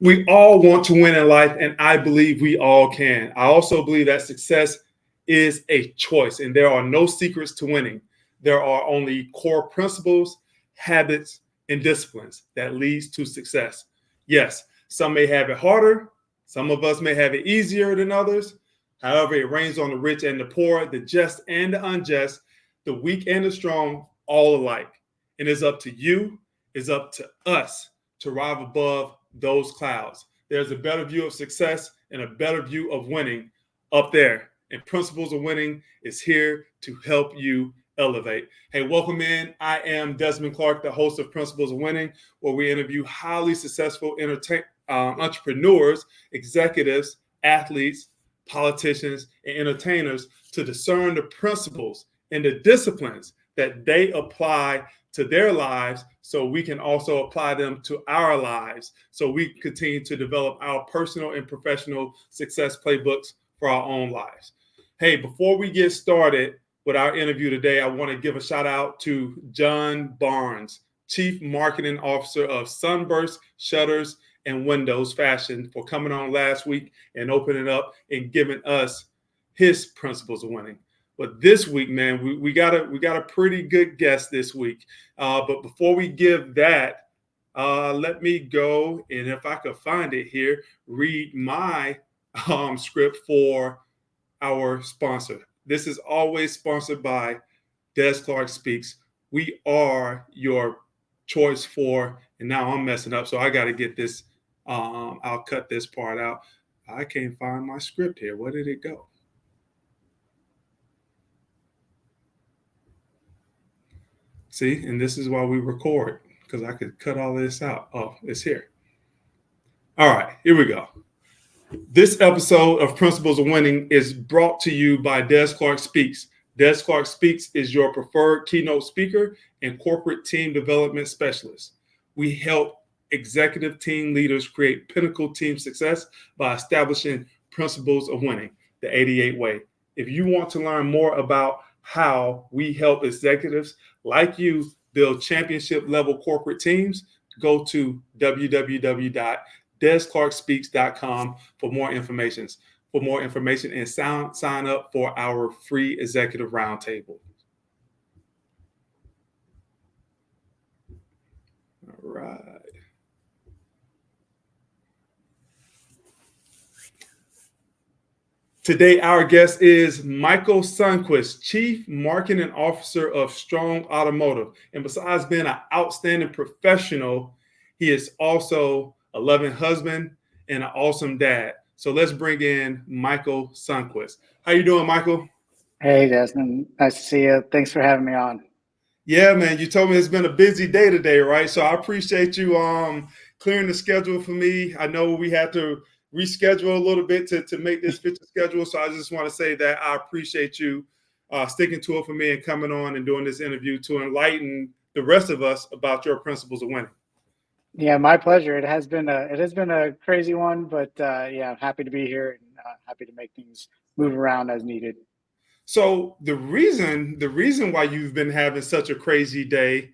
We all want to win in life, and I believe we all can. I also believe that success is a choice, and there are no secrets to winning. There are only core principles, habits, and disciplines that leads to success. Yes, some may have it harder. Some of us may have it easier than others. However, it rains on the rich and the poor, the just and the unjust, the weak and the strong, all alike. And it's up to you, it's up to us to rise above those clouds. There's a better view of success and a better view of winning up there. And Principles of Winning is here to help you elevate. Hey, welcome in. I am Desmond Clark, the host of Principles of Winning, where we interview highly successful entrepreneurs, executives, athletes, politicians, and entertainers to discern the principles and the disciplines that they apply to their lives so we can also apply them to our lives so we continue to develop our personal and professional success playbooks for our own lives. Hey, before we get started with our interview today, I want to give a shout out to John Barnes, Chief Marketing Officer of Sunburst Shutters and Windows Fashion, for coming on last week and opening up and giving us his principles of winning. But this week, man, we got a pretty good guest this week. But before we give that, let me go, and if I could find it here, read my script for our sponsor. This is always sponsored by Des Clark Speaks. We are your choice for, and now I'm messing up, so I got to get this. I'll cut this part out. I can't find my script here. Where did it go? See, and this is why we record, because I could cut all this out. Oh, it's here. All right, here we go. This episode of Principles of Winning is brought to you by Des Clark Speaks. Des Clark Speaks is your preferred keynote speaker and corporate team development specialist. We help executive team leaders create pinnacle team success by establishing principles of winning, the 88 way. If you want to learn more about how we help executives like you build championship level corporate teams, go to www.desclarkspeaks.com for more information. And sign up for our free executive roundtable. All right. Today, our guest is Michael Sunquist, Chief Marketing Officer of Strong Automotive. And besides being an outstanding professional, he is also a loving husband and an awesome dad. So let's bring in Michael Sunquist. How you doing, Michael? Hey, Desmond. Nice to see you. Thanks for having me on. Yeah, man. You told me it's been a busy day today, right? So I appreciate you clearing the schedule for me. I know we had to reschedule a little bit to make this fit the schedule. So I just want to say that I appreciate you sticking to it for me and coming on and doing this interview to enlighten the rest of us about your principles of winning. Yeah, my pleasure. It has been a crazy one, but yeah, I'm happy to be here and happy to make things move around as needed. So the reason why you've been having such a crazy day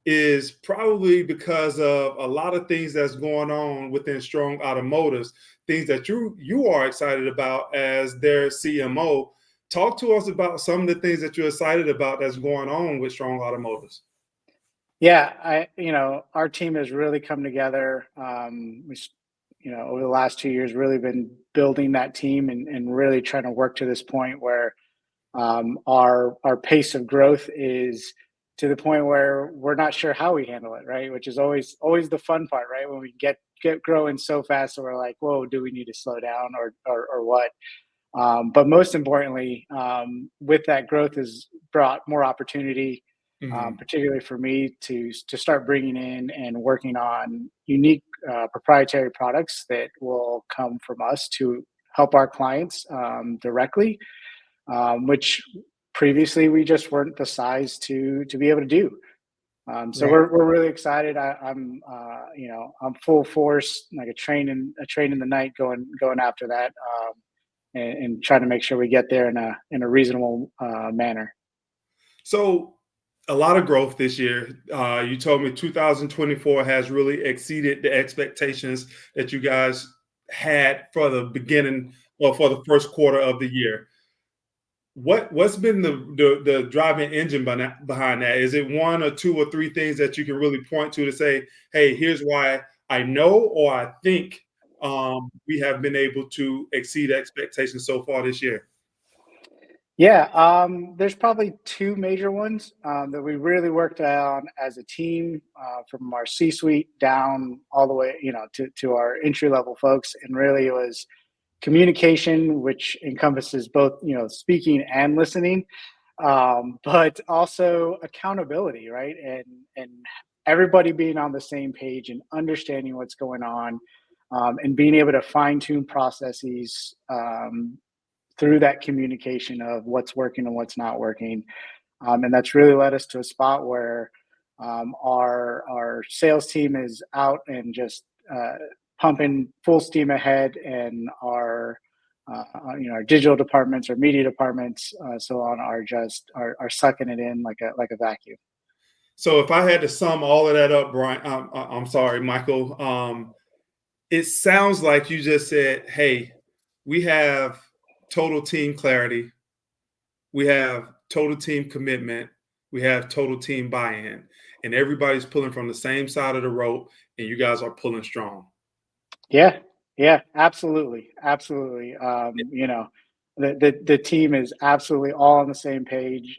is probably because of a lot of things that's going on within Strong Automotives, things that you are excited about as their CMO. Talk to us about some of the things that you're excited about that's going on with Strong Automotives. Yeah, our team has really come together. Over the last 2 years, really been building that team and really trying to work to this point where our pace of growth is to the point where we're not sure how we handle it, right? Which is always the fun part, right? When we get growing so fast, so we're like, whoa, do we need to slow down or what? But most importantly, with that growth has brought more opportunity, particularly for me to start bringing in and working on unique proprietary products that will come from us to help our clients directly, which previously we just weren't the size to be able to do. So Right. we're really excited. I'm full force, like a train in the night, going after that, and trying to make sure we get there in a reasonable manner. So a lot of growth this year. You told me 2024 has really exceeded the expectations that you guys had for the beginning or for the first quarter of the year. What's been the driving engine behind that? Is it one or two or three things that you can really point to say, "Hey, here's why I know or I think we have been able to exceed expectations so far this year"? Yeah, there's probably two major ones that we really worked on as a team, from our C-suite down all the way, to our entry level folks, and really it was communication, which encompasses both, speaking and listening, but also accountability, right? And everybody being on the same page and understanding what's going on, and being able to fine tune processes through that communication of what's working and what's not working. And that's really led us to a spot where our sales team is out and just pumping full steam ahead, and our digital departments, our media departments, so on, are sucking it in like a vacuum. So if I had to sum all of that up, Brian, I'm sorry, Michael. It sounds like you just said, "Hey, we have total team clarity, we have total team commitment, we have total team buy-in, and everybody's pulling from the same side of the rope, and you guys are pulling strong." Yeah, yeah, absolutely, absolutely. The team is absolutely all on the same page.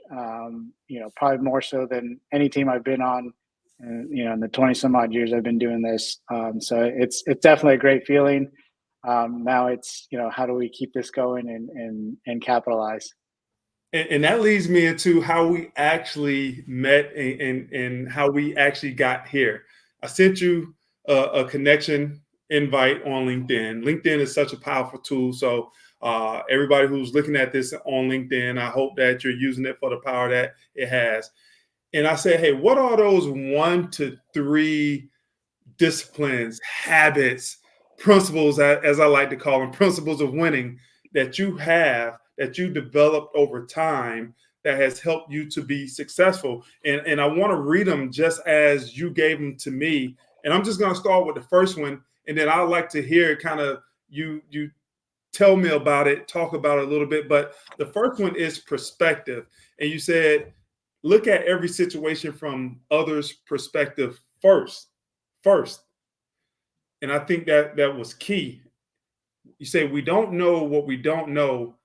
Probably more so than any team I've been on. In the 20 some odd years I've been doing this. So it's definitely a great feeling. Now it's how do we keep this going and capitalize? And that leads me into how we actually met and how we actually got here. I sent you a connection invite on LinkedIn. LinkedIn is such a powerful tool. So everybody who's looking at this on LinkedIn, I hope that you're using it for the power that it has. And I said, "Hey, what are those 1 to 3 disciplines, habits, principles, as I like to call them, principles of winning that you have, that you developed over time that has helped you to be successful?" And I want to read them just as you gave them to me. And I'm just going to start with the first one. And then I'd like to hear kind of you tell me about it, talk about it a little bit. But the first one is perspective. And you said, look at every situation from others' perspective first. And I think that was key. You say we don't know what we don't know,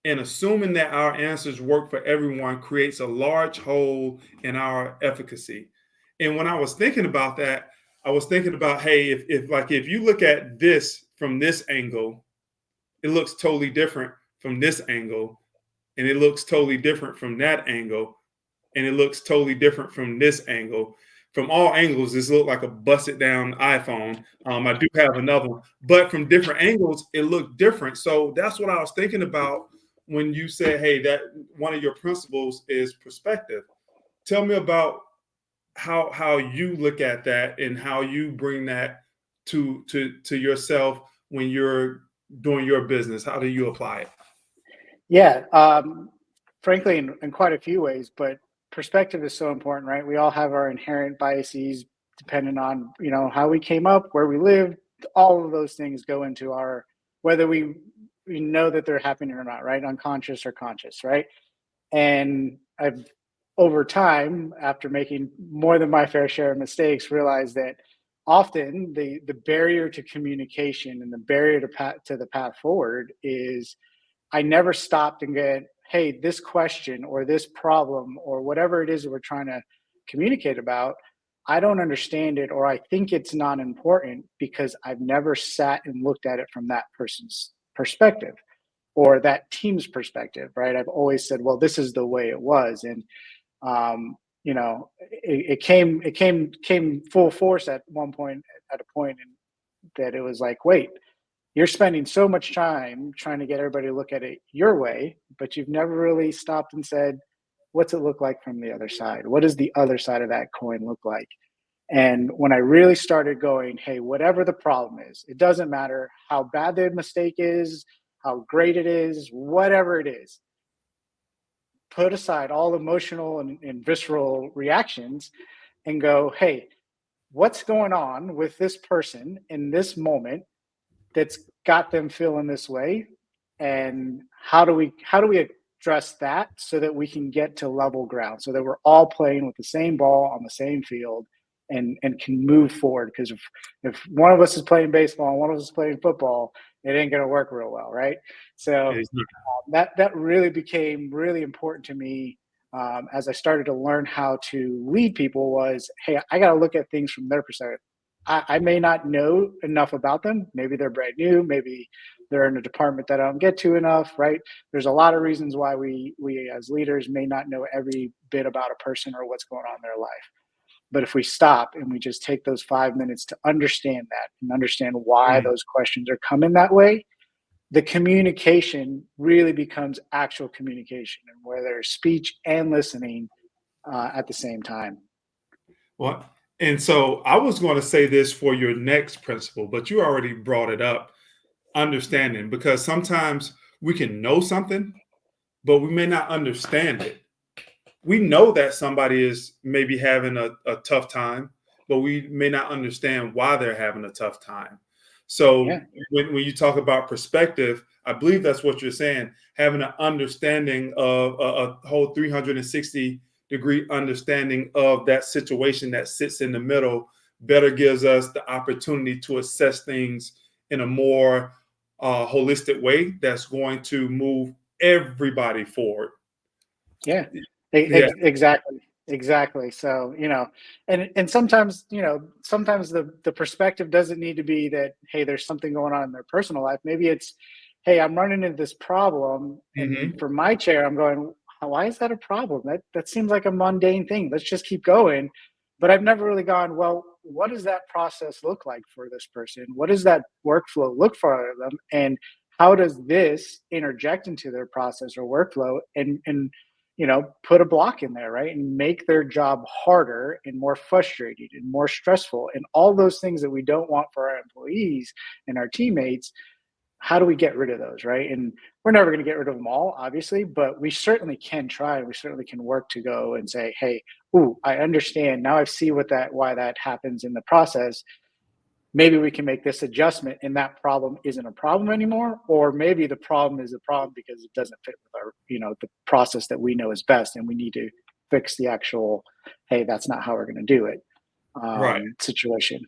and assuming that our answers work for everyone creates a large hole in our efficacy. And when I was thinking about that, I was thinking about, hey, if you look at this from this angle, it looks totally different from this angle, and it looks totally different from that angle, and it looks totally different from this angle. From all angles, this looked like a busted down iPhone. I do have another one, but from different angles, it looked different. So that's what I was thinking about when you said, "Hey, that one of your principles is perspective." Tell me about how you look at that and how you bring that to yourself when you're doing your business. How do you apply it? Yeah, frankly, in quite a few ways, but perspective is so important, right? We all have our inherent biases depending on, how we came up, where we lived. All of those things go into our whether we know that they're happening or not, right? Unconscious or conscious, right? And I've over time, after making more than my fair share of mistakes, realized that often the barrier to communication and the barrier to the path forward is I never stopped and get, hey, this question or this problem or whatever it is that we're trying to communicate about, I don't understand it, or I think it's not important because I've never sat and looked at it from that person's perspective or that team's perspective, right? I've always said, well, this is the way it was. And, it came full force at one point, at a point that it was like, wait, you're spending so much time trying to get everybody to look at it your way, but you've never really stopped and said, what's it look like from the other side? What does the other side of that coin look like? And when I really started going, hey, whatever the problem is, it doesn't matter how bad the mistake is, how great it is, whatever it is, put aside all emotional and visceral reactions and go, hey, what's going on with this person in this moment that's got them feeling this way, and how do we address that so that we can get to level ground, so that we're all playing with the same ball on the same field, and can move forward. Because if one of us is playing baseball and one of us is playing football, it ain't going to work real well, right? So that really became really important to me, as I started to learn how to lead people. Was, hey, I got to look at things from their perspective. I may not know enough about them. Maybe they're brand new. Maybe they're in a department that I don't get to enough, right? There's a lot of reasons why we as leaders may not know every bit about a person or what's going on in their life. But if we stop and we just take those 5 minutes to understand that and understand why those questions are coming that way, the communication really becomes actual communication, and where there's speech and listening at the same time. Well, and so I was going to say this for your next principle, but you already brought it up, understanding, because sometimes we can know something, but we may not understand it. We know that somebody is maybe having a tough time, but we may not understand why they're having a tough time. So when you talk about perspective, I believe that's what you're saying, having an understanding of a whole 360-degree understanding of that situation that sits in the middle better gives us the opportunity to assess things in a more holistic way that's going to move everybody forward. Yeah, exactly. So, and sometimes, sometimes the perspective doesn't need to be that, hey, there's something going on in their personal life. Maybe it's, hey, I'm running into this problem, and from my chair, I'm going, why is that a problem? That seems like a mundane thing. Let's just keep going. But I've never really gone, well, what does that process look like for this person? What does that workflow look for them? And how does this interject into their process or workflow, and put a block in there, right? And make their job harder and more frustrating and more stressful, and all those things that we don't want for our employees and our teammates. How do we get rid of those, right? And we're never going to get rid of them all, obviously, but we certainly can try. We certainly can work to go and say, hey, ooh, I understand now. I see why that happens in the process. Maybe we can make this adjustment, and that problem isn't a problem anymore. Or maybe the problem is a problem because it doesn't fit with our, the process that we know is best, and we need to fix the actual, hey, that's not how we're going to do it, Right. situation.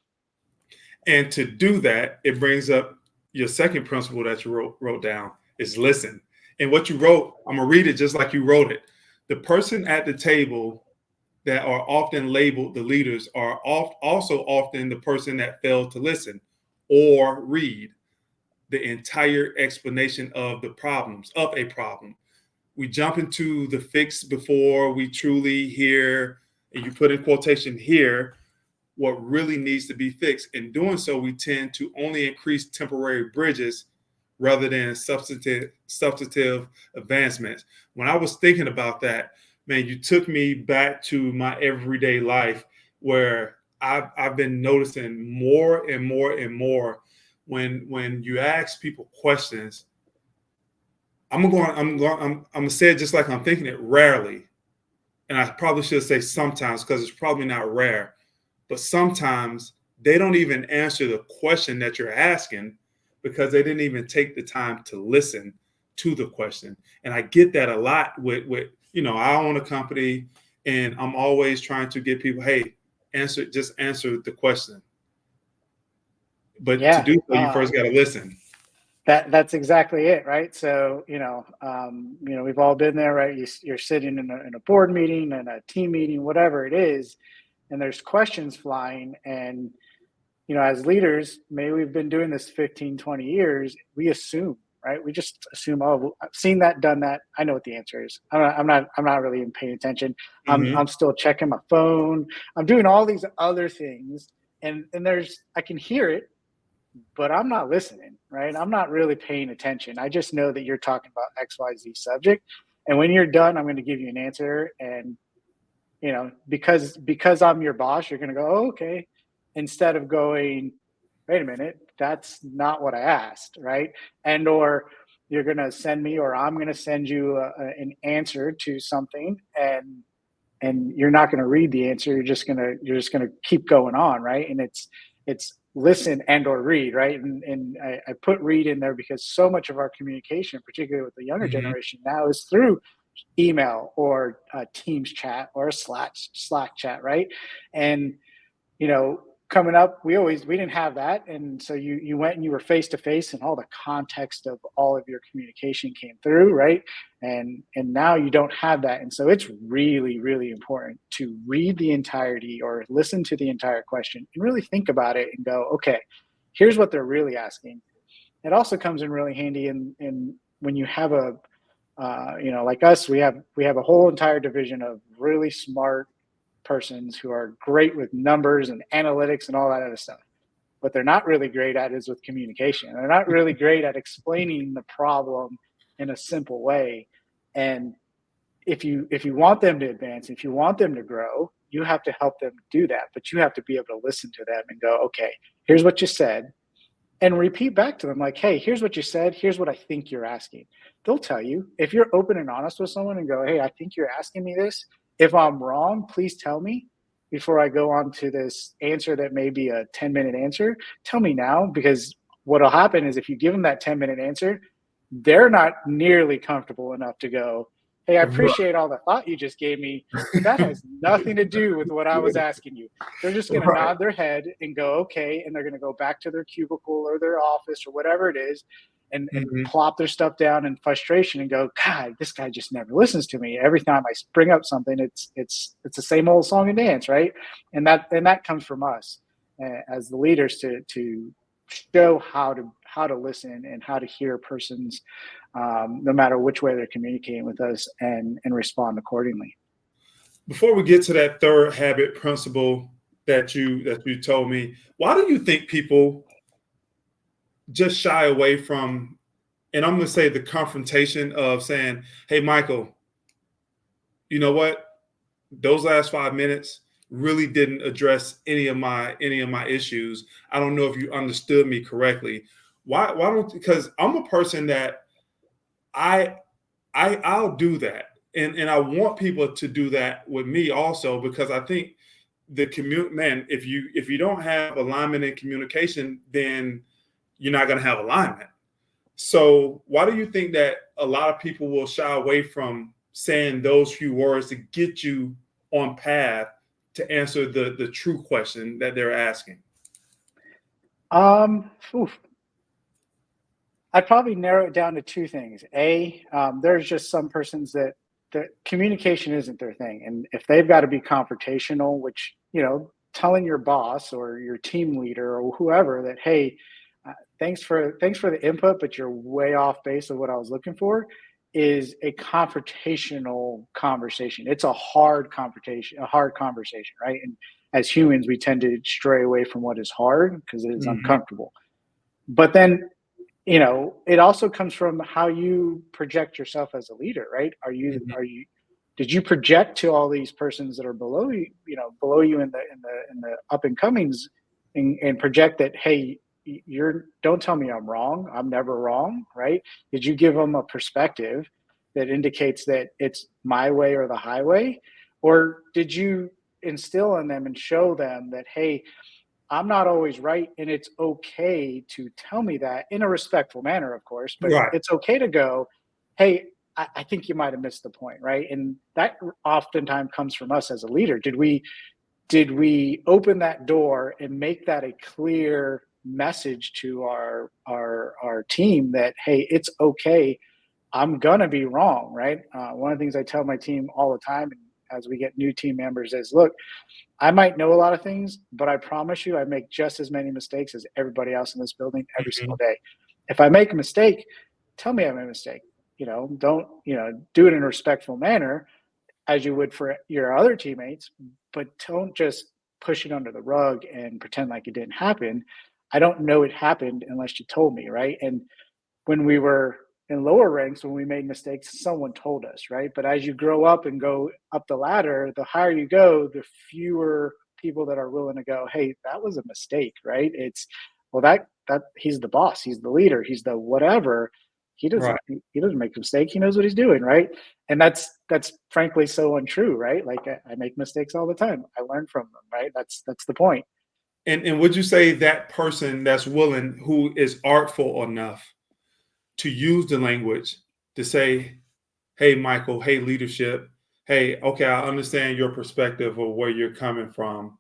And to do that, it brings up your second principle that you wrote down is listen. And what you wrote, I'm going to read it just like you wrote it. The person at the table that are often labeled the leaders are also often the person that failed to listen or read the entire explanation of the problems of a problem. We jump into the fix before we truly hear, and you put in quotation here, what really needs to be fixed. In doing so, we tend to only increase temporary bridges rather than substantive advancements. When I was thinking about that, man, you took me back to my everyday life, where I've been noticing more and more and more when you ask people questions. I'm gonna say it just like I'm thinking it, rarely. And I probably should say sometimes, because it's probably not rare, but sometimes they don't even answer the question that you're asking because they didn't even take the time to listen to the question. And I get that a lot with I own a company, and I'm always trying to get people, hey, answer the question. But to do so, you first got to listen. That's exactly it, right? So, we've all been there, right? You're sitting in a board meeting and a team meeting, whatever it is, and there's questions flying. And, as leaders, maybe we've been doing this 15, 20 years, we assume, right? We just assume, oh, I've seen that, done that. I know what the answer is. I'm not really paying attention. I'm still checking my phone. I'm doing all these other things. And I can hear it, but I'm not listening, right? I'm not really paying attention. I just know that you're talking about XYZ subject. And when you're done, I'm going to give you an answer. And, because I'm your boss, you're going to go, oh, okay. Instead of going, wait a minute, that's not what I asked, right? And, or, you're going to send me, or I'm going to send you an answer to something, and you're not going to read the answer. You're just going to keep going on, right? And it's listen and or read, right? And I put read in there because so much of our communication, particularly with the younger Mm-hmm. generation now, is through email or Teams chat or a Slack chat, right? And coming up, we didn't have that, and so you went and you were face to face, and all the context of all of your communication came through, right? And now you don't have that, and so it's really, really important to read the entirety or listen to the entire question and really think about it and go, okay, here's what they're really asking. It also comes in really handy in when you have a like us, we have a whole entire division of really smart persons who are great with numbers and analytics and all that other stuff. What they're not really great at is with communication. They're not really great at explaining the problem in a simple way. And if you want them to advance, if you want them to grow, you have to help them do that. But you have to be able to listen to them and go, okay, here's what you said, and repeat back to them like, hey, here's what you said, here's what I think you're asking. They'll tell you. If you're open and honest with someone and go, hey, I think you're asking me this, if I'm wrong, please tell me before I go on to this answer that may be a 10-minute answer. Tell me now, because what'll happen is if you give them that 10-minute answer, they're not nearly comfortable enough to go, hey, I appreciate all the thought you just gave me, but that has nothing to do with what I was asking you. They're just going to nod their head and go, okay, and they're going to go back to their cubicle or their office or whatever it is, and Mm-hmm. plop their stuff down in frustration and go, God, this guy just never listens to me. Every time I bring up something, it's the same old song and dance, right? And that comes from us as the leaders to show how to listen and how to hear persons, no matter which way they're communicating with us, and respond accordingly. Before we get to that third habit principle that you told me, why do you think people just shy away from, and I'm going to say the confrontation of saying, hey, Michael, you know what? Those last 5 minutes really didn't address any of my issues. I don't know if you understood me correctly. Why don't, because I'm a person that I'll do that. And I want people to do that with me also, because I think if you don't have alignment and communication, then you're not going to have alignment. So why do you think that a lot of people will shy away from saying those few words to get you on path to answer the true question that they're asking? Oof. I'd probably narrow it down to two things. There's just some persons that communication isn't their thing, and if they've got to be confrontational, which telling your boss or your team leader or whoever that, hey, thanks for the input, but you're way off base of what I was looking for, is a confrontational conversation. It's a hard conversation, right? And as humans, we tend to stray away from what is hard because it is Mm-hmm. uncomfortable. But then it also comes from how you project yourself as a leader, right? Did you project to all these persons that are below you, below you in the up and comings, and project that, hey, don't tell me I'm wrong. I'm never wrong, right? Did you give them a perspective that indicates that it's my way or the highway? Or did you instill in them and show them that, hey, I'm not always right, and it's okay to tell me that in a respectful manner, of course, but Right. it's okay to go, hey, I think you might have missed the point, right? And that oftentimes comes from us as a leader. Did we open that door and make that a clear message to our team that, hey, it's okay, I'm gonna be wrong, right? One of the things I tell my team all the time, and as we get new team members, is, look, I might know a lot of things, but I promise you I make just as many mistakes as everybody else in this building every Mm-hmm. single day. If I make a mistake, tell me I made a mistake. Don't, do it in a respectful manner as you would for your other teammates, but don't just push it under the rug and pretend like it didn't happen. I don't know it happened unless you told me, right? And when we were in lower ranks, when we made mistakes, someone told us, right? But as you grow up and go up the ladder, the higher you go, the fewer people that are willing to go, hey, that was a mistake, right? It's, well, that he's the boss, he's the leader, he's the whatever. He Right. doesn't make a mistake. He knows what he's doing, right? And that's frankly so untrue, right? Like I make mistakes all the time. I learn from them, right? That's the point. And would you say that person that's willing, who is artful enough to use the language to say, hey, Michael, hey, leadership, hey, okay, I understand your perspective of where you're coming from,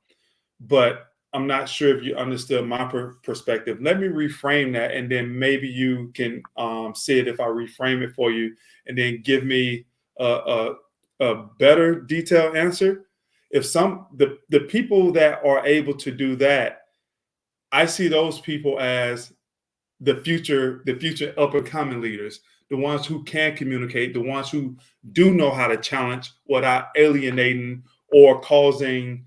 but I'm not sure if you understood my perspective. Let me reframe that, and then maybe you can see it if I reframe it for you, and then give me a better detailed answer. If the people that are able to do that, I see those people as the future up and coming leaders, the ones who can communicate, the ones who do know how to challenge without alienating or causing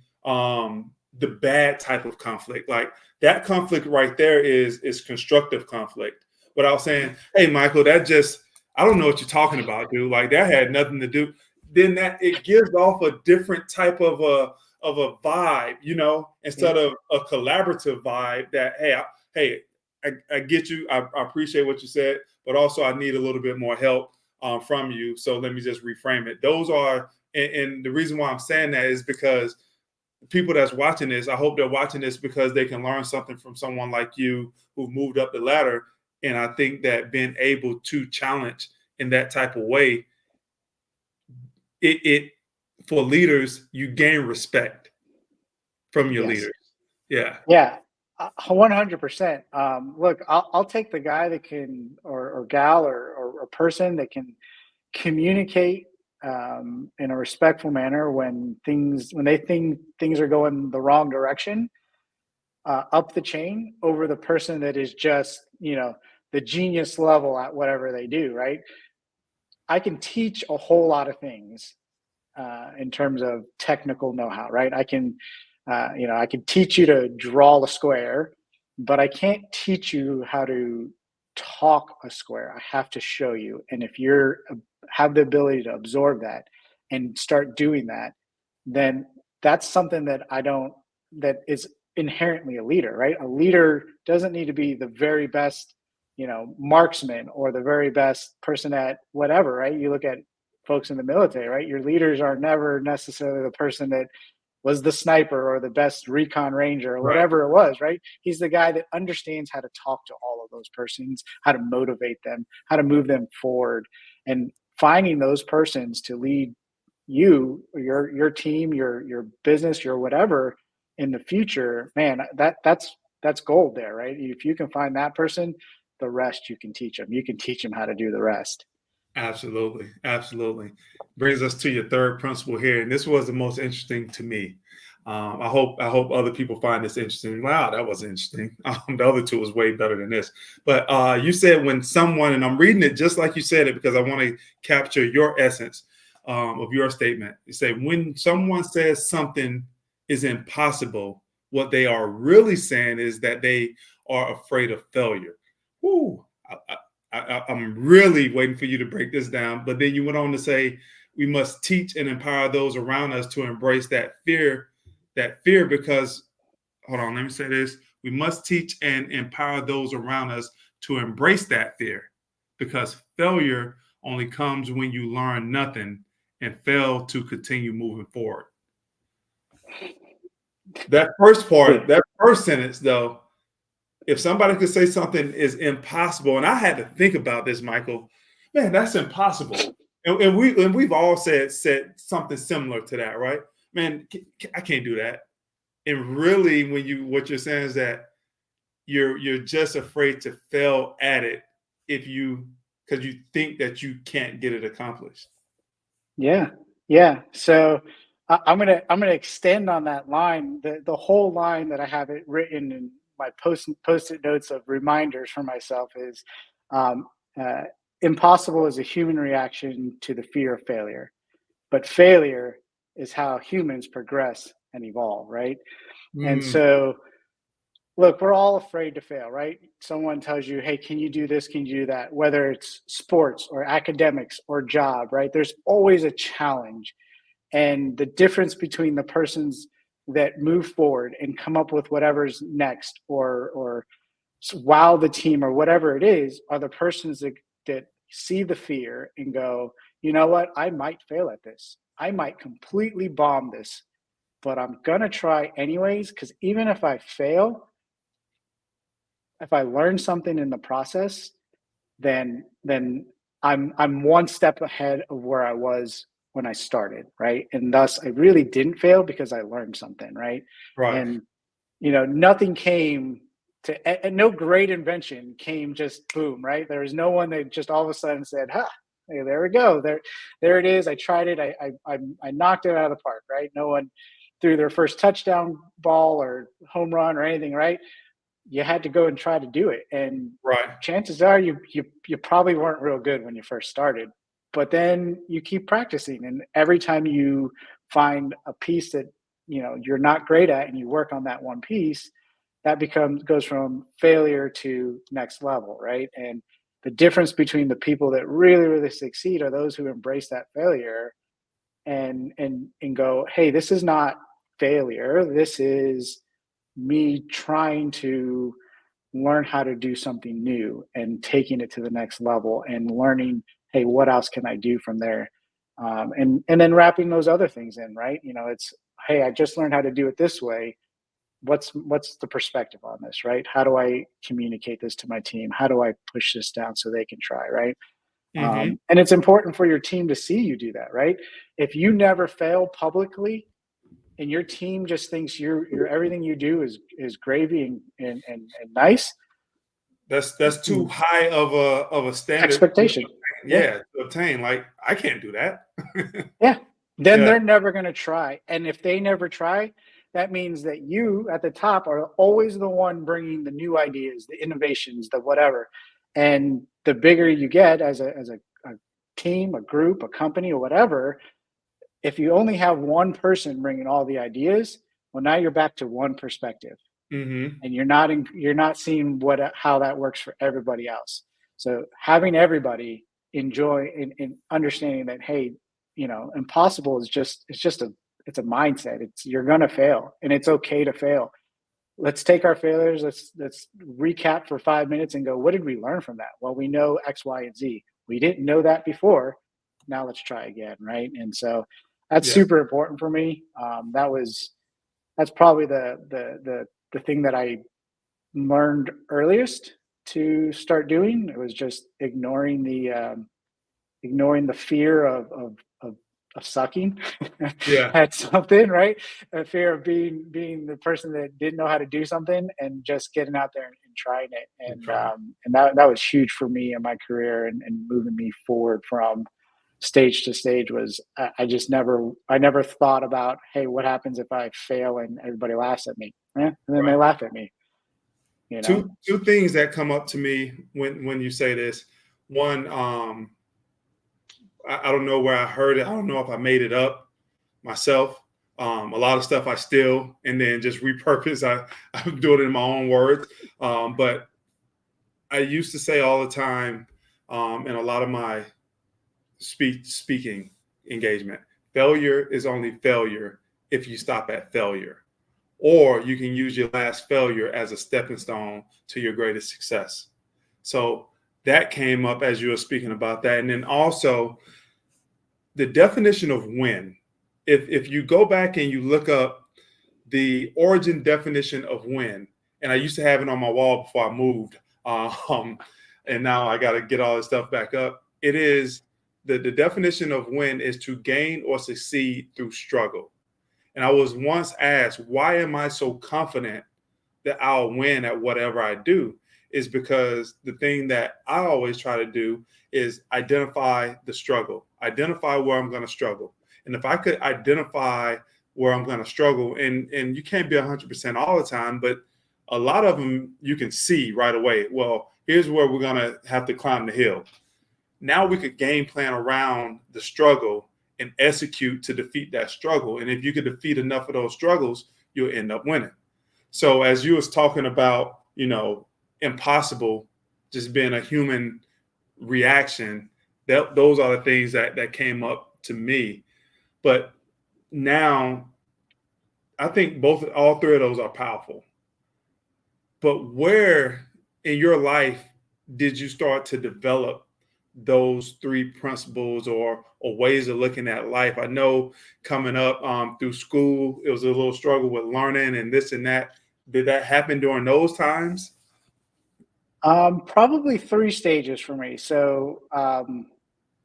the bad type of conflict. Like that conflict right there is constructive conflict. Without saying, "Hey, Michael, that just I don't know what you're talking about, dude. Like that had nothing to do." Then that it gives off a different type of a vibe, Yeah. instead of a collaborative vibe. That hey, I get you. I appreciate what you said, but also I need a little bit more help from you. So let me just reframe it. Those are, and the reason why I'm saying that is because people that's watching this, I hope they're watching this because they can learn something from someone like you who moved up the ladder. And I think that being able to challenge in that type of way, it for leaders, you gain respect from your Yes. leaders. Yeah. Yeah, 100%. Look, I'll take the guy that can, or gal, or person that can communicate in a respectful manner when they think things are going the wrong direction, up the chain, over the person that is just the genius level at whatever they do. Right? I can teach a whole lot of things in terms of technical know-how, right? I can teach you to draw the square, but I can't teach you how to talk a square. I have to show you. And if you're have the ability to absorb that and start doing that, then that's something that is inherently a leader, right? A leader doesn't need to be the very best, marksman or the very best person at whatever, right? You look at folks in the military, right? Your leaders are never necessarily the person that was the sniper or the best recon ranger or Right. whatever it was, right? He's the guy that understands how to talk to all of those persons, how to motivate them, how to move them forward, and finding those persons to lead you, your team, your business, your whatever in the future. Man, that's gold there, right? If you can find that person, the rest you can teach them. You can teach them how to do the rest. Absolutely. Absolutely. Brings us to your third principle here. And this was the most interesting to me. I hope other people find this interesting. Wow, that was interesting. The other two was way better than this. But you said when someone, and I'm reading it just like you said it because I want to capture your essence of your statement. You say when someone says something is impossible, what they are really saying is that they are afraid of failure. Whoo, I'm really waiting for you to break this down. But then you went on to say we must teach and empower those around us to embrace that fear because, hold on, let me say this. We must teach and empower those around us to embrace that fear because failure only comes when you learn nothing and fail to continue moving forward. That first part, that first sentence, though, if somebody could say something is impossible, and I had to think about this, Michael, man, that's impossible. And we've all said something similar to that, right? Man, I can't do that. And really, what you're saying is that you're just afraid to fail at it because you think that you can't get it accomplished. Yeah, yeah. So I'm gonna extend on that line. The whole line that I have it written in my post-it notes of reminders for myself is, um, uh, impossible is a human reaction to the fear of failure, but failure is how humans progress and evolve, right? And Mm, so, look, we're all afraid to fail, right? Someone tells you, hey, can you do this? Can you do that? Whether it's sports or academics or job, right? There's always a challenge. And the difference between the persons that move forward and come up with whatever's next, or wow the team or whatever it is, are the persons that that see the fear and go, you know what, I might fail at this. I might completely bomb this, but I'm gonna try anyways, because even if I fail, if I learn something in the process, then I'm one step ahead of where I was when I started, right? And thus I really didn't fail because I learned something, right? Right. And nothing came to, and no great invention came just boom, right? There was no one that just all of a sudden said, "Ha, hey, there we go, there it is. I tried it. I knocked it out of the park," right? No one threw their first touchdown ball or home run or anything, right? You had to go and try to do it, and Right. chances are you probably weren't real good when you first started, but then you keep practicing, and every time you find a piece that you're not great at and you work on that one piece, that goes from failure to next level, right? And the difference between the people that really succeed are those who embrace that failure and go, hey, this is not failure, this is me trying to learn how to do something new and taking it to the next level and learning, hey, what else can I do from there? And then wrapping those other things in, right? It's, hey, I just learned how to do it this way. What's the perspective on this, right? How do I communicate this to my team? How do I push this down so they can try, right? Hmm. And it's important for your team to see you do that, right? If you never fail publicly, and your team just thinks you're everything you do is gravy and nice. That's too high of a standard Expectation. Yeah. yeah, to obtain. Like, I can't do that. Yeah. Then Yeah. they're never going to try. And if they never try, that means that you at the top are always the one bringing the new ideas, the innovations, the whatever. And the bigger you get as a team, a group, a company, or whatever, if you only have one person bringing all the ideas, well, now you're back to one perspective, Hmm. and you're not seeing how that works for everybody else. So having everybody enjoy and understanding that, hey, impossible is it's a mindset. It's, you're gonna fail, and it's okay to fail. Let's take our failures. Let's recap for 5 minutes and go, what did we learn from that? Well, we know X, Y, and Z. We didn't know that before. Now let's try again, right? And so that's Yeah. super important for me. That's probably the thing that I learned earliest to start doing. It was just ignoring the fear of sucking Yeah. at something, right? A fear of being the person that didn't know how to do something, and just getting out there and trying it. I'm And trying. that was huge for me in my career, and moving me forward from stage to stage. Was I never thought about, hey, what happens if I fail and everybody laughs at me? And then they Right. laugh at me, you know. Two things that come up to me when you say this. One, I don't know where I heard it. I don't know if I made it up myself. A lot of stuff I steal and then just repurpose. I do it in my own words. But I used to say all the time, in a lot of my speaking engagement, failure is only failure if you stop at failure. Or you can use your last failure as a stepping stone to your greatest success. So that came up as you were speaking about that. And then also the definition of win. If you go back and you look up the origin definition of win, and I used to have it on my wall before I moved, and now I got to get all this stuff back up. It is the definition of win is to gain or succeed through struggle. And I was once asked, why am I so confident that I'll win at whatever I do? Is because the thing that I always try to do is identify the struggle, identify where I'm going to struggle. And if I could identify where I'm going to struggle, and you can't be 100% all the time, but a lot of them you can see right away. Well, here's where we're going to have to climb the hill. Now we could game plan around the struggle and execute to defeat that struggle. And if you could defeat enough of those struggles, you'll end up winning. So as you was talking about, impossible just being a human reaction, those are the things that came up to me. But now I think all three of those are powerful. But where in your life did you start to develop those three principles or ways of looking at life? I know coming up through school, it was a little struggle with learning and this and that. Did that happen during those times? Probably three stages for me. So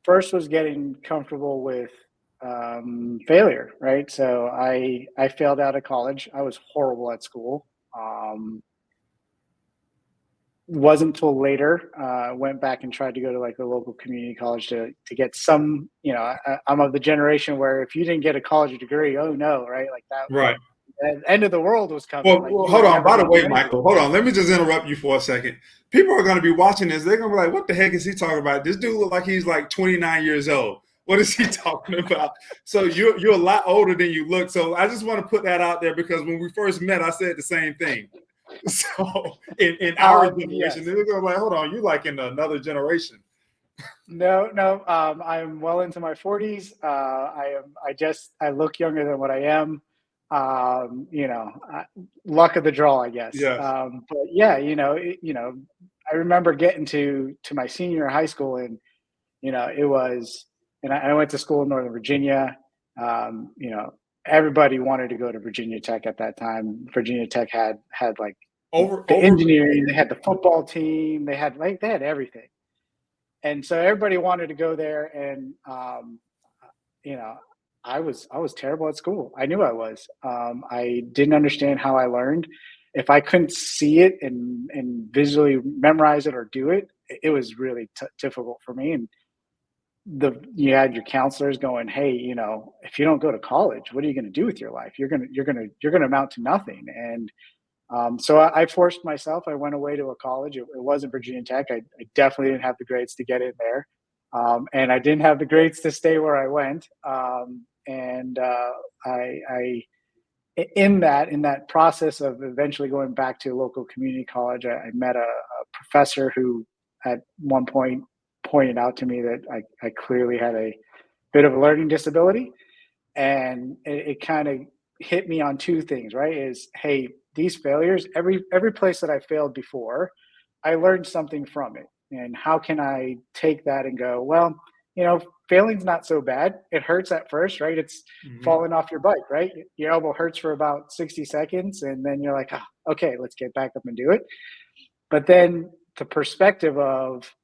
first was getting comfortable with failure, right? So I failed out of college. I was horrible at school. Wasn't until later went back and tried to go to like a local community college to get some. I'm of the generation where if you didn't get a college degree, oh no, right? Like that, Right. the end of the world was coming. Well, Like well, you hold were on. never By the going to way, do anything. Michael, hold on. Let me just interrupt you for a second. People are going to be watching this. They're going to be like, what the heck is he talking about? This dude look like he's like 29 years old. What is he talking about? So you're a lot older than you look. So I just want to put that out there because when we first met, I said the same thing. So in our generation, Yes. they're going to be like, hold on, you like in another generation. No. I'm well into my 40s. I look younger than what I am. Luck of the draw, I guess. Yes. But yeah, I remember getting to my senior year of high school, and it was, and I went to school in Northern Virginia. Um, you know, Everybody wanted to go to Virginia Tech at that time. Virginia Tech had like the Over engineering, they had the football team, they had everything. And so everybody wanted to go there, and you know I was terrible at school. I knew I was. I didn't understand how I learned. If I couldn't see it and visually memorize it or do it, it was really difficult for me. And you had your counselors going, hey, if you don't go to college, what are you going to do with your life? You're gonna amount to nothing. And so I forced myself. I went away to a college. It wasn't Virginia Tech. I definitely didn't have the grades to get in there, and I didn't have the grades to stay where I went. And I in that process of eventually going back to a local community college, I met a professor who at one point pointed out to me that I clearly had a bit of a learning disability, and it kind of hit me on two things. Right? Is, hey, these failures, every place that I failed before, I learned something from it, and how can I take that and go, well, failing's not so bad. It hurts at first, right? It's Mhm. falling off your bike, right? Your elbow hurts for about 60 seconds, and then you're like, okay, let's get back up and do it. But then the perspective of,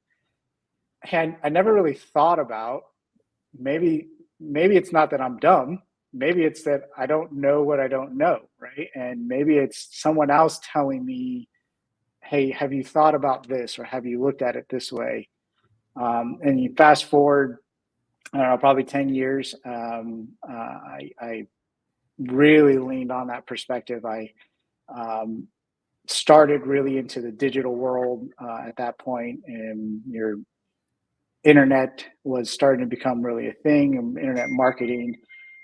hey, I never really thought about, maybe it's not that I'm dumb. Maybe it's that I don't know what I don't know, right? And maybe it's someone else telling me, hey, have you thought about this, or have you looked at it this way? And you fast forward, I don't know, probably 10 years. I really leaned on that perspective. I um, started really into the digital world at that point, and your internet was starting to become really a thing, and internet marketing.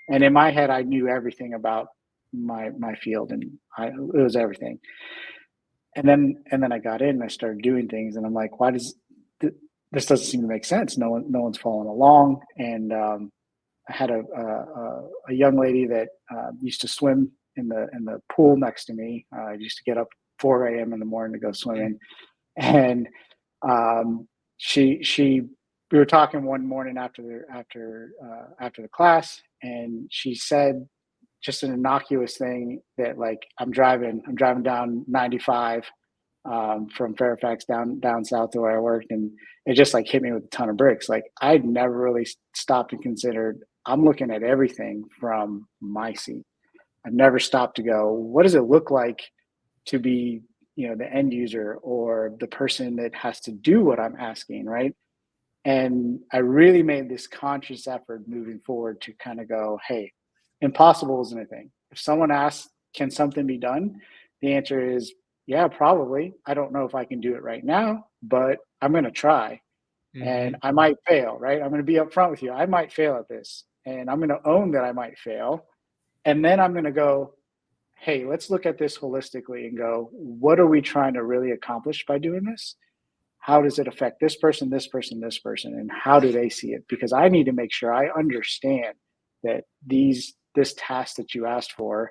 And in my head, I knew everything about my field, and it was everything. And then I got in and I started doing things, and I'm like, why does this doesn't seem to make sense? No one's following along. And I had a young lady that used to swim in the pool next to me. I used to get up 4 a.m. in the morning to go swimming, and um, she we were talking one morning after the class, and she said just an innocuous thing that, like, I'm driving down 95 from Fairfax down south to where I worked, and it just like hit me with a ton of bricks. Like, I'd never really stopped and considered, I'm looking at everything from my seat. I've never stopped to go, what does it look like to be, the end user or the person that has to do what I'm asking, right? And I really made this conscious effort moving forward to kind of go, hey, impossible isn't a thing. If someone asks, can something be done? The answer is, yeah, probably. I don't know if I can do it right now, but I'm going to try, and Mhm. I might fail, right? I'm going to be upfront with you. I might fail at this, and I'm going to own that I might fail. And then I'm going to go, hey, let's look at this holistically and go, what are we trying to really accomplish by doing this? How does it affect this person, this person, this person, and how do they see it? Because I need to make sure I understand that this task that you asked for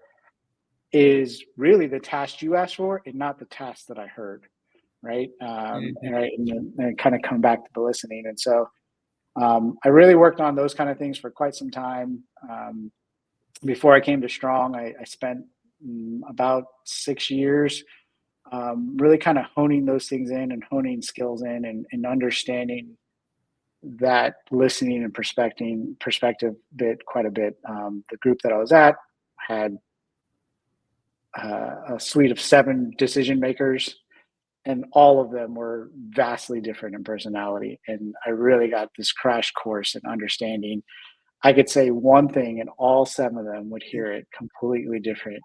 is really the task you asked for and not the task that I heard. right? Mhm. And kind of come back to the listening. And so I really worked on those kind of things for quite some time. Before I came to Strong, I spent about 6 years really kind of honing those things in and honing skills in and understanding that listening and perspective bit quite a bit. The group that I was at had a suite of 7 decision makers, and all of them were vastly different in personality. And I really got this crash course in understanding. I could say one thing, and all 7 of them would hear it completely different,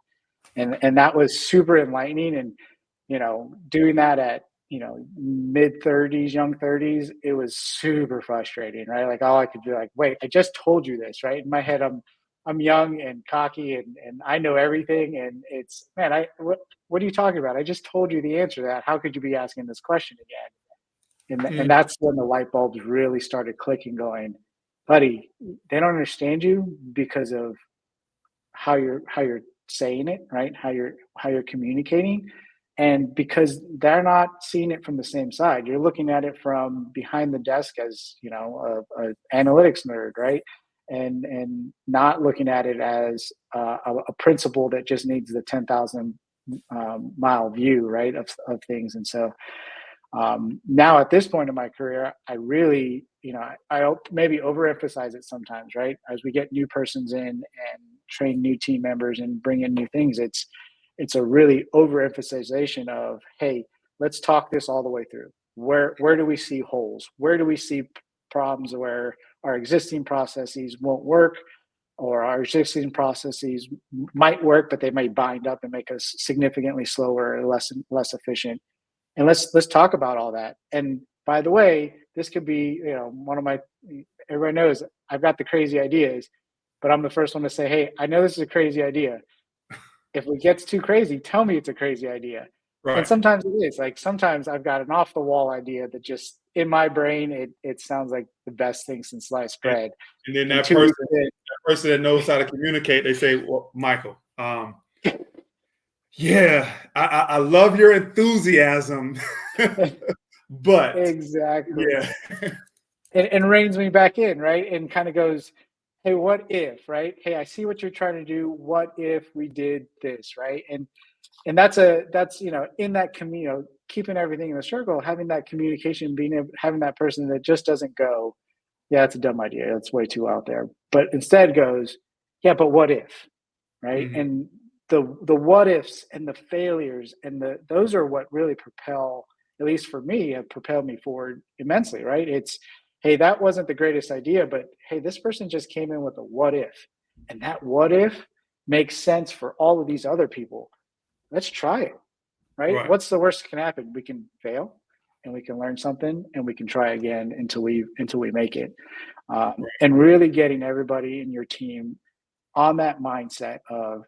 and that was super enlightening. And doing that at mid 30s, young 30s, it was super frustrating, right? Like all I could do, like, wait, I just told you this, right? In my head, I'm young and cocky, and I know everything, and it's, man, what are you talking about? I just told you the answer to that. How could you be asking this question again? And Mhm. that's when the light bulbs really started clicking, going, buddy, they don't understand you because of how you're saying it, right? How you're communicating, and because they're not seeing it from the same side. You're looking at it from behind the desk as a analytics nerd, right? And not looking at it as a principle that just needs the 10,000 mile view, right, of things. And so now at this point in my career, I really, I maybe overemphasize it sometimes, right? As we get new persons in and train new team members and bring in new things, it's a really overemphasization of, hey, let's talk this all the way through. Where do we see holes? Where do we see problems where our existing processes won't work, or our existing processes might work, but they might bind up and make us significantly slower or less efficient, and let's talk about all that. And by the way, this could be, one of my, everyone knows I've got the crazy ideas, but I'm the first one to say, hey, I know this is a crazy idea. If it gets too crazy, tell me it's a crazy idea. And Right. sometimes it is. Like sometimes I've got an off the wall idea that just in my brain it sounds like the best thing since sliced And, bread. and then And that 2 weeks person that knows how to communicate, they say, "Well, Michael, yeah, I love your enthusiasm, in, but exactly. yeah, And reins me back in, right? And kind of goes, hey, what if, right? Hey, I see what you're trying to do. What if we did this, right? And that's in that keeping everything in the circle, having that communication, being able, having that person that just doesn't go, yeah, it's a dumb idea, it's way too out there, but instead goes, yeah, but what if, right? Mhm. And the what ifs and the failures and those are what really propel, at least for me, have propelled me forward immensely, right? It's, hey, that wasn't the greatest idea, but hey, this person just came in with a what if, and that what if makes sense for all of these other people. Let's try it, right? Right, What's the worst that can happen? We can fail, and we can learn something, and we can try again until we make it. right, And really getting everybody in your team on that mindset of,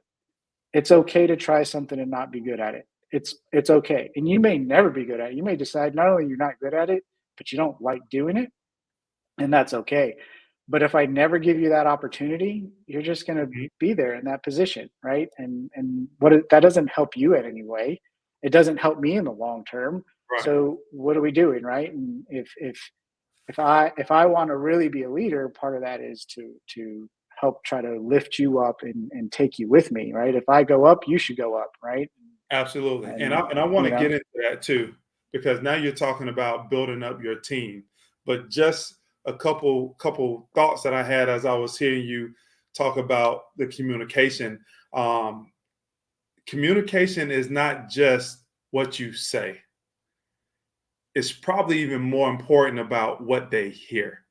it's okay to try something and not be good at it. It's okay. And you may never be good at it. You may decide not only you're not good at it, but you don't like doing it, and that's okay. But if I never give you that opportunity, you're just going to mhm, be there in that position, right? And that doesn't help you in any way. It doesn't help me in the long term. right, So what are we doing, right? And if I want to really be a leader, part of that is to help try to lift you up and take you with me, right? If I go up, you should go up, right? absolutely. And And I want you to know, get into that too, because now you're talking about building up your team. But just a couple thoughts that I had as I was hearing you talk about the communication. Um, Communication is not just what you say. It's probably even more important about what they hear.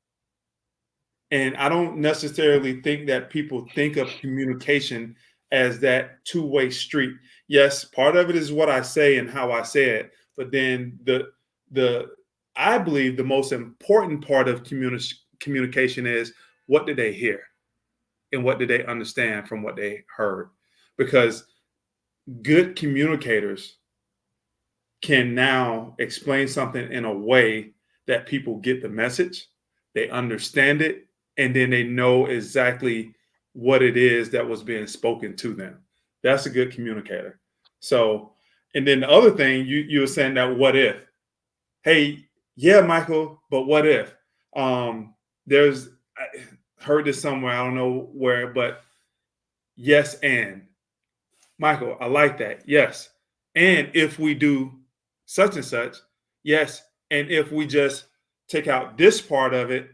And I don't necessarily think that people think of communication as that two-way street. Yes, part of it is what I say and how I say it, but then the I believe the most important part of communication is, what did they hear and what did they understand from what they heard? Because good communicators can now explain something in a way that people get the message, they understand it, and then they know exactly what it is that was being spoken to them. That's a good communicator. So, and then the other thing you were saying, that what if? hey, yeah, Michael, but what if? There's I heard this somewhere, I don't know where, but yes, and Michael, I like that. Yes. And if we do such and such, yes. And if we just take out this part of it,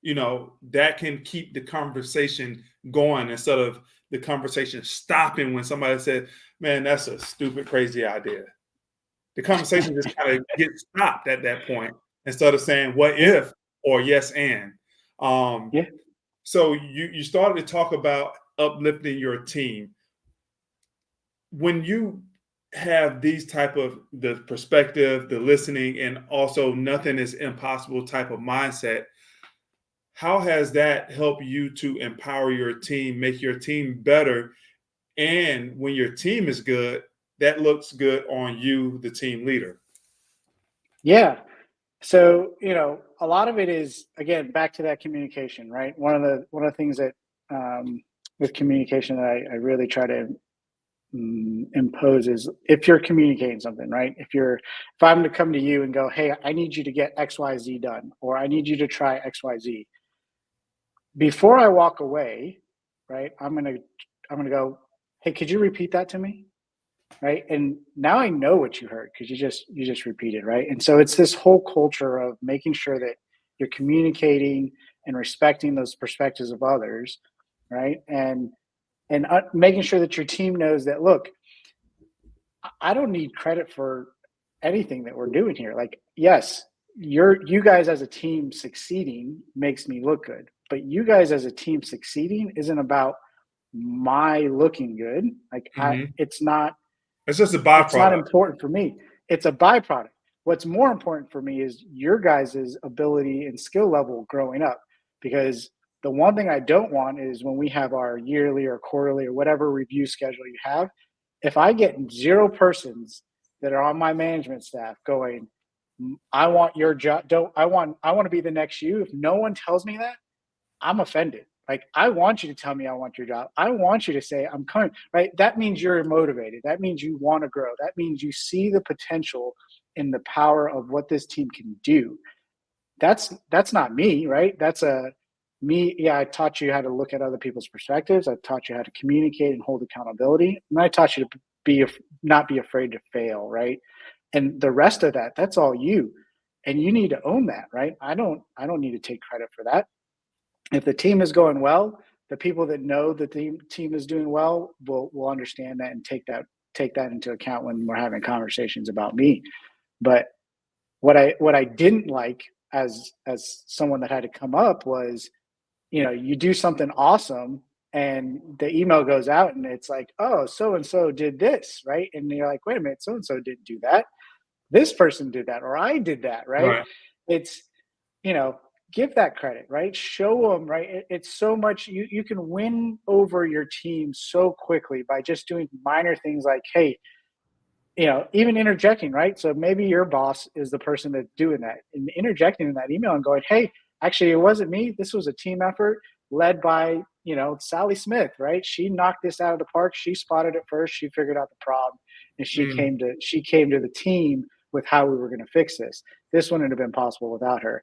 that can keep the conversation going instead of the conversation stopping when somebody said, man, that's a stupid, crazy idea. The conversation just kind of gets stopped at that point instead of saying what if or yes and. Um, Yeah. so you started to talk about uplifting your team. When you have these type of the perspective, the listening, and also nothing is impossible type of mindset, how has that helped you to empower your team, make your team better? And when your team is good, that looks good on you, the team leader. Yeah. So, a lot of it is, again, back to that communication, right? One of the things that with communication that I really try to impose is, if you're communicating something, right? If I'm to come to you and go, hey, I need you to get XYZ done, or I need you to try XYZ, before I walk away, right? I'm gonna go, hey, could you repeat that to me? Right. And now I know what you heard because you just repeated, right? And so it's this whole culture of making sure that you're communicating and respecting those perspectives of others, right? And making sure that your team knows that, look, I don't need credit for anything that we're doing here. Like, yes, you guys as a team succeeding makes me look good, but you guys as a team succeeding isn't about my looking good. Like, Mhm. it's not It's just a it's not byproduct. important for me. It's a byproduct. What's more important for me is your guys' ability and skill level growing up. Because the one thing I don't want is, when we have our yearly or quarterly or whatever review schedule you have, if I get 0 persons that are on my management staff going, I want your job, don't I want to be the next you. If no one tells me that, I'm offended. Like, I want you to tell me I want your job. I want you to say I'm coming, right? That means you're motivated. That means you want to grow. That means you see the potential in the power of what this team can do. That's not me, right? That's a me. Yeah, I taught you how to look at other people's perspectives. I taught you how to communicate and hold accountability. And I taught you to not be afraid to fail, right? And the rest of that, that's all you. And you need to own that, right? I don't need to take credit for that. If the team is going well, the people that know the team is doing well will understand that and take that into account when we're having conversations about me. But what I didn't like, as someone that had to come up, was, you do something awesome and the email goes out and it's like, oh, so and so did this, right? And you're like, wait a minute, so and so didn't do that. This person did that, or I did that, right? Right. It's, you know, give that credit, right? Show them, right? It's so much, you can win over your team so quickly by just doing minor things like, hey, even interjecting, right? So maybe your boss is the person that's doing that, and interjecting in that email and going, hey, actually, it wasn't me. This was a team effort led by, Sally Smith, right? She knocked this out of the park. She spotted it first. She figured out the problem, and she Mm. came to the team with how we were going to fix this. This wouldn't have been possible without her.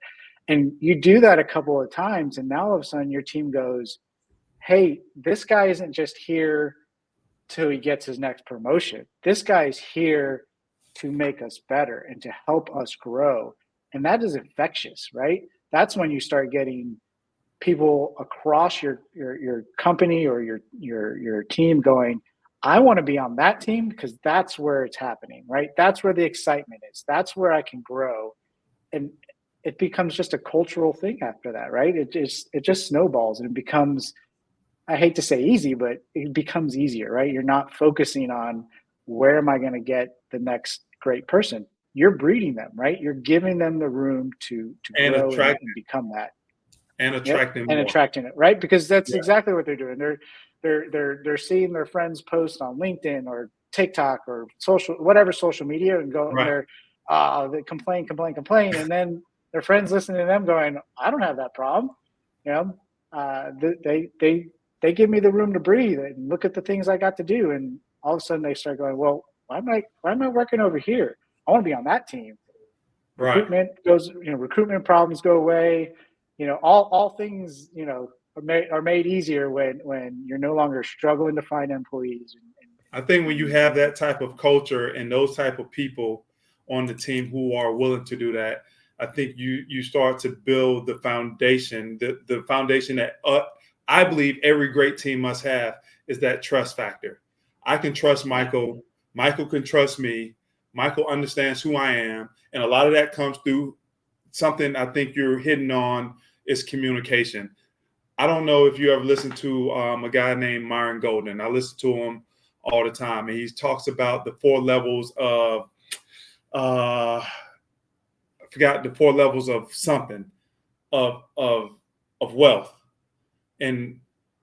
And you do that a couple of times, and now all of a sudden your team goes, hey, this guy isn't just here till he gets his next promotion. This guy's here to make us better and to help us grow. And that is infectious, right? That's when you start getting people across your company or your team going, I want to be on that team, because that's where it's happening, right? That's where the excitement is. That's where I can grow. And it becomes just a cultural thing after that, right? It just snowballs, and it becomes, I hate to say easy, but it becomes easier, right? You're not focusing on, where am I going to get the next great person? You're breeding them, right? You're giving them the room to And grow attract and become that. and Yep, attracting and more. attracting it, right? Because that's Yeah. exactly what they're doing. They're seeing their friends post on LinkedIn or TikTok or whatever social media, and go and Right. they complain, and then their friends listening to them going, I don't have that problem, you know. They give me the room to breathe and look at the things I got to do, and all of a sudden they start going, well, why am I working over here? I want to be on that team. Right. Recruitment problems go away. All things, are made easier when you're no longer struggling to find employees. I think when you have that type of culture and those type of people on the team who are willing to do that, I think you start to build the foundation. The foundation that I believe every great team must have is that trust factor. I can trust Michael. Michael can trust me. Michael understands who I am, and a lot of that comes through something I think you're hitting on is communication. I don't know if you ever listened to a guy named Myron Golden. I listen to him all the time, and he talks about the 4 levels of I forgot the 4 levels of something of wealth, and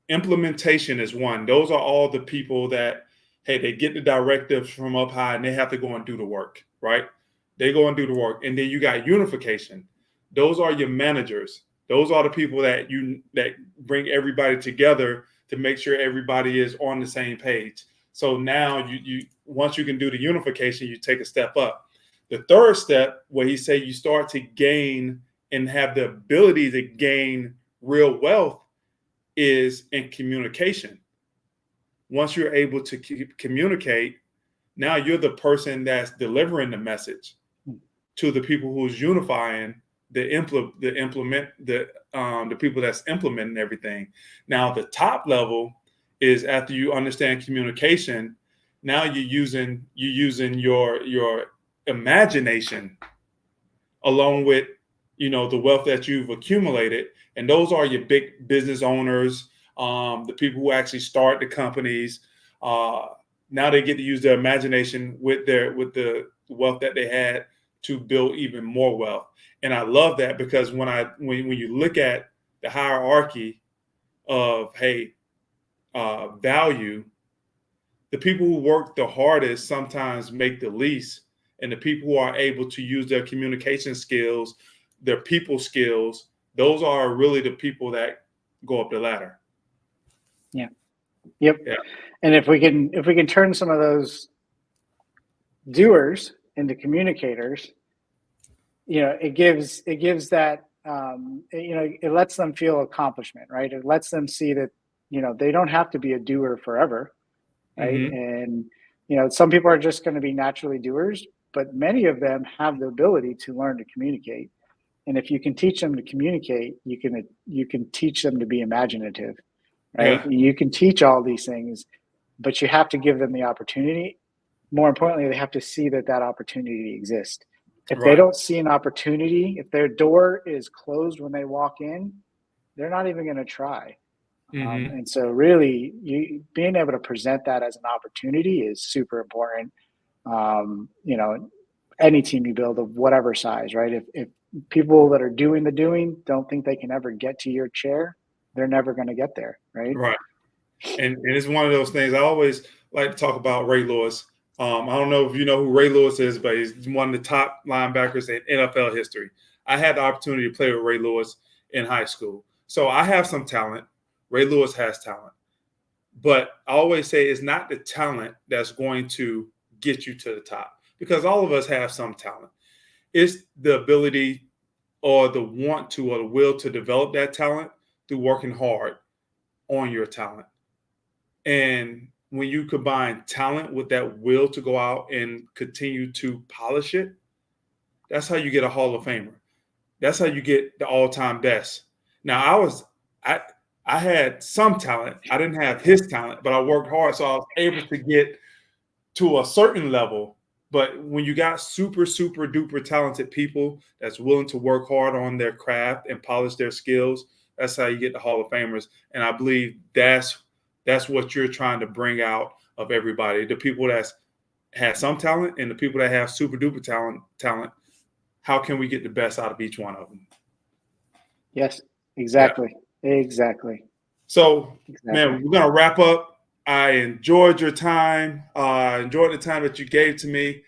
implementation is one. Those are all the people that, hey, they get the directives from up high and they have to go and do the work, right? They go and do the work, and then you got unification. Those are your managers. Those are the people that bring everybody together to make sure everybody is on the same page. So now you once you can do the unification, you take a step up. The third step, where he say you start to gain and have the ability to gain real wealth, is in communication. Once you're able to communicate, now you're the person that's delivering the message to the people who's unifying the people that's implementing everything. Now the top level is after you understand communication. Now you're using your imagination along with the wealth that you've accumulated, and those are your big business owners, the people who actually start the companies. Now they get to use their imagination with the wealth that they had to build even more wealth. And I love that, because when you look at the hierarchy of value, the people who work the hardest sometimes make the least, and the people who are able to use their communication skills, their people skills, those are really the people that go up the ladder. Yeah. Yep. Yeah. And if we can turn some of those doers into communicators, it gives that it lets them feel accomplishment, right? It lets them see that they don't have to be a doer forever, right? Mm-hmm. And some people are just going to be naturally doers, but many of them have the ability to learn to communicate. And if you can teach them to communicate, you can teach them to be imaginative, right? Yeah. You can teach all these things, but you have to give them the opportunity. More importantly, they have to see that opportunity exists. If they don't see an opportunity, if their door is closed when they walk in, they're not even going to try. Mm-hmm. And so really being able to present that as an opportunity is super important. Any team you build of whatever size, right? If people that are doing the doing don't think they can ever get to your chair, they're never going to get there, right? Right. And it's one of those things. I always like to talk about Ray Lewis. I don't know if you know who Ray Lewis is, but he's one of the top linebackers in NFL history. I had the opportunity to play with Ray Lewis in high school. So I have some talent. Ray Lewis has talent. But I always say it's not the talent that's going to get you to the top, because all of us have some talent. It's the ability or the want to or the will to develop that talent through working hard on your talent. And when you combine talent with that will to go out and continue to polish it, that's how you get a Hall of Famer. That's how you get the all-time best. Now, I had some talent. I didn't have his talent, but I worked hard, so I was able to get to a certain level. But when you got super, super duper talented people that's willing to work hard on their craft and polish their skills, that's how you get the Hall of Famers. And I believe that's what you're trying to bring out of everybody. The people that have some talent and the people that have super duper talent. How can we get the best out of each one of them? Yes, exactly. Yeah. Exactly. So, man, we're going to wrap up. I enjoyed your time. Enjoyed the time that you gave to me.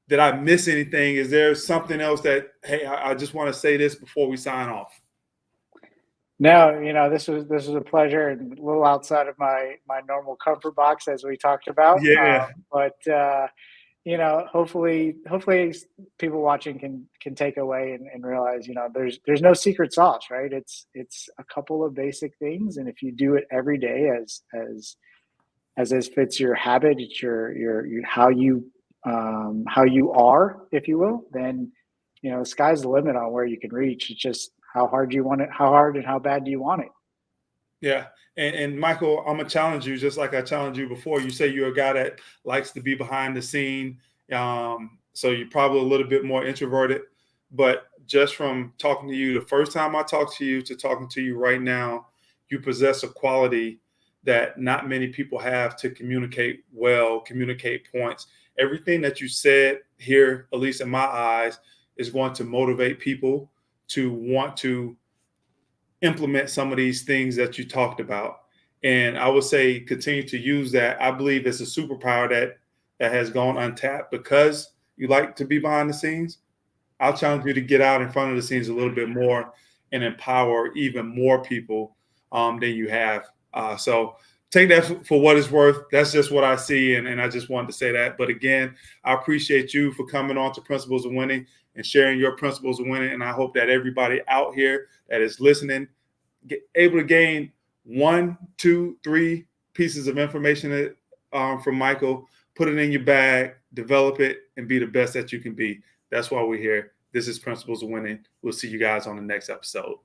Did I miss anything? Is there something else that, hey, I just want to say this before we sign off? No, this was a pleasure, and a little outside of my normal comfort box, as we talked about. Yeah. hopefully people watching can take away and realize, there's no secret sauce, right? It's a couple of basic things, and if you do it every day as if it's your habit, it's your how you are, if you will, then the sky's the limit on where you can reach. It's just how hard you want it, how hard and how bad do you want it. Yeah. And Michael, I'm gonna challenge you just like I challenged you before. You say you're a guy that likes to be behind the scene. So you're probably a little bit more introverted. But just from talking to you the first time I talked to you to talking to you right now, you possess a quality that not many people have to communicate well, communicate points. Everything that you said here, at least in my eyes, is going to motivate people to want to implement some of these things that you talked about. And I would say continue to use that. I believe it's a superpower that has gone untapped because you like to be behind the scenes. I'll challenge you to get out in front of the scenes a little bit more and empower even more people than you have. So take that for what it's worth. That's just what I see. And I just wanted to say that. But again, I appreciate you for coming on to Principles of Winning and sharing your principles of winning. And I hope that everybody out here that is listening able to gain 1, 2, 3 pieces of information from Michael, put it in your bag, develop it, and be the best that you can be. That's why we're here. This is Principles of Winning. We'll see you guys on the next episode.